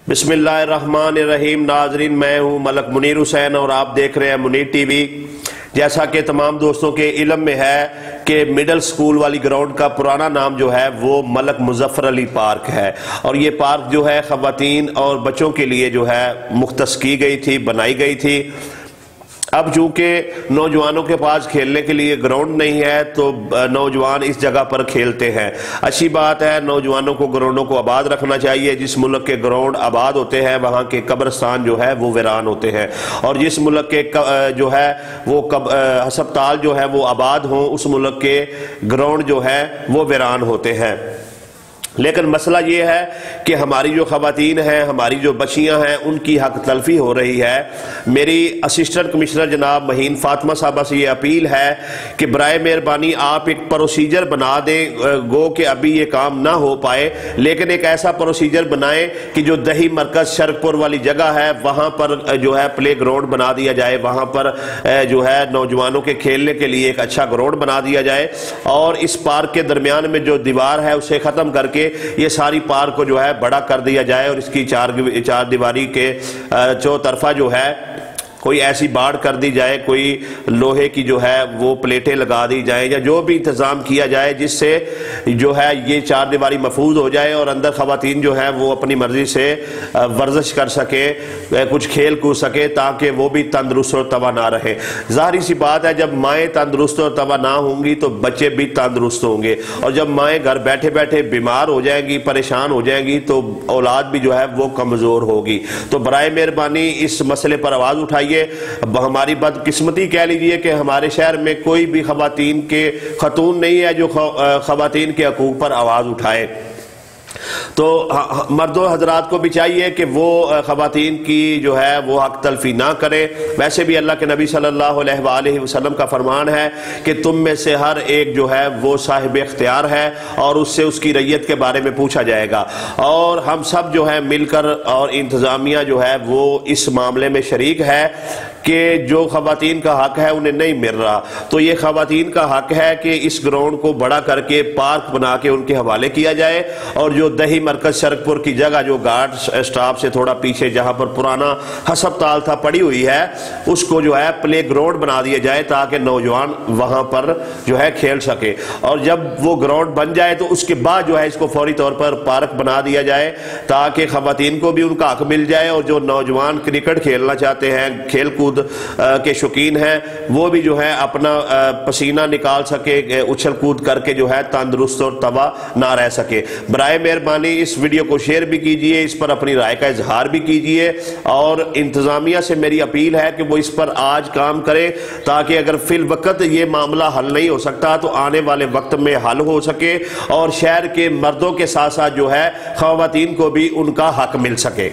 بسم اللہ الرحمن الرحیم۔ ناظرین، میں ہوں ملک منیر حسین اور آپ دیکھ رہے ہیں منیر ٹی وی۔ جیسا کہ تمام دوستوں کے علم میں ہے کہ مڈل سکول والی گراؤنڈ کا پرانا نام جو ہے وہ ملک مظفر علی پارک ہے، اور یہ پارک جو ہے خواتین اور بچوں کے لیے جو ہے مختص کی گئی تھی، بنائی گئی تھی۔ اب چونکہ نوجوانوں کے پاس کھیلنے کے لیے گراؤنڈ نہیں ہے تو نوجوان اس جگہ پر کھیلتے ہیں۔ اچھی بات ہے، نوجوانوں کو گراؤنڈوں کو آباد رکھنا چاہیے۔ جس ملک کے گراؤنڈ آباد ہوتے ہیں وہاں کے قبرستان جو ہے وہ ویران ہوتے ہیں، اور جس ملک کے جو ہے وہ ہسپتال جو ہے وہ آباد ہوں، اس ملک کے گراؤنڈ جو ہے وہ ویران ہوتے ہیں۔ لیکن مسئلہ یہ ہے کہ ہماری جو خواتین ہیں، ہماری جو بچیاں ہیں، ان کی حق تلفی ہو رہی ہے۔ میری اسسٹنٹ کمشنر جناب مہین فاطمہ صاحبہ سے یہ اپیل ہے کہ برائے مہربانی آپ ایک پروسیجر بنا دیں، گو کہ ابھی یہ کام نہ ہو پائے، لیکن ایک ایسا پروسیجر بنائیں کہ جو دہی مرکز شرک پور والی جگہ ہے وہاں پر جو ہے پلے گراؤنڈ بنا دیا جائے، وہاں پر جو ہے نوجوانوں کے کھیلنے کے لیے ایک اچھا گراؤنڈ بنا دیا جائے، اور اس پارک کے درمیان میں جو دیوار ہے اسے ختم کر کے یہ ساری پارک کو جو ہے بڑا کر دیا جائے، اور اس کی چار دیواری کے چوطرفہ جو ہے کوئی ایسی باڑ کر دی جائے، کوئی لوہے کی جو ہے وہ پلیٹیں لگا دی جائیں، یا جو بھی انتظام کیا جائے جس سے جو ہے یہ چار دیواری محفوظ ہو جائے اور اندر خواتین جو ہے وہ اپنی مرضی سے ورزش کر سکے، کچھ کھیل کود سکے، تاکہ وہ بھی تندرست اور توانا رہے۔ ظاہری سی بات ہے، جب مائیں تندرست اور توانا ہوں گی تو بچے بھی تندرست ہوں گے، اور جب مائیں گھر بیٹھے بیٹھے بیمار ہو جائیں گی، پریشان ہو جائیں گی، تو اولاد بھی جو ہے وہ کمزور ہوگی۔ تو برائے مہربانی اس مسئلے پر آواز اٹھائیے۔ ہماری بدقسمتی کہہ لیجئے کہ ہمارے شہر میں کوئی بھی خاتون نہیں ہے جو خواتین کے حقوق پر آواز اٹھائے۔ تو مردوں حضرات کو بھی چاہیے کہ وہ خواتین کی جو ہے وہ حق تلفی نہ کرے۔ ویسے بھی اللہ کے نبی صلی اللہ علیہ وآلہ وسلم کا فرمان ہے کہ تم میں سے ہر ایک جو ہے وہ صاحب اختیار ہے، اور اس سے اس کی رعیت کے بارے میں پوچھا جائے گا، اور ہم سب جو ہے مل کر اور انتظامیہ جو ہے وہ اس معاملے میں شریک ہے کہ جو خواتین کا حق ہے انہیں نہیں مل رہا، تو یہ خواتین کا حق ہے کہ اس گراؤنڈ کو بڑا کر کے پارک بنا کے ان کے حوالے کیا جائے، اور جو دہی مرکز شرک پور کی جگہ جو گارڈ سٹاپ سے تھوڑا پیچھے جہاں پر پرانا ہسپتال تھا پڑی ہوئی ہے، اس کو جو ہے پلے گراؤنڈ بنا دیا جائے تاکہ نوجوان وہاں پر جو ہے کھیل سکے، اور جب وہ گراؤنڈ بن جائے تو اس کے بعد جو ہے اس کو فوری طور پر پارک بنا دیا جائے تاکہ خواتین کو بھی ان کا حق مل جائے، اور جو نوجوان کرکٹ کھیلنا چاہتے ہیں، کھیل کود کے شوقین ہیں، وہ بھی جو ہے اپنا پسینہ نکال سکے، اچھل کود کر کے جو ہے تندرست اور توا نہ رہ سکے۔ برائے مہربانی اس ویڈیو کو شیئر بھی کیجئے، اس پر اپنی رائے کا اظہار بھی کیجئے، اور انتظامیہ سے میری اپیل ہے کہ وہ اس پر آج کام کرے تاکہ اگر فی الوقت یہ معاملہ حل نہیں ہو سکتا تو آنے والے وقت میں حل ہو سکے، اور شہر کے مردوں کے ساتھ ساتھ جو ہے خواتین کو بھی ان کا حق مل سکے۔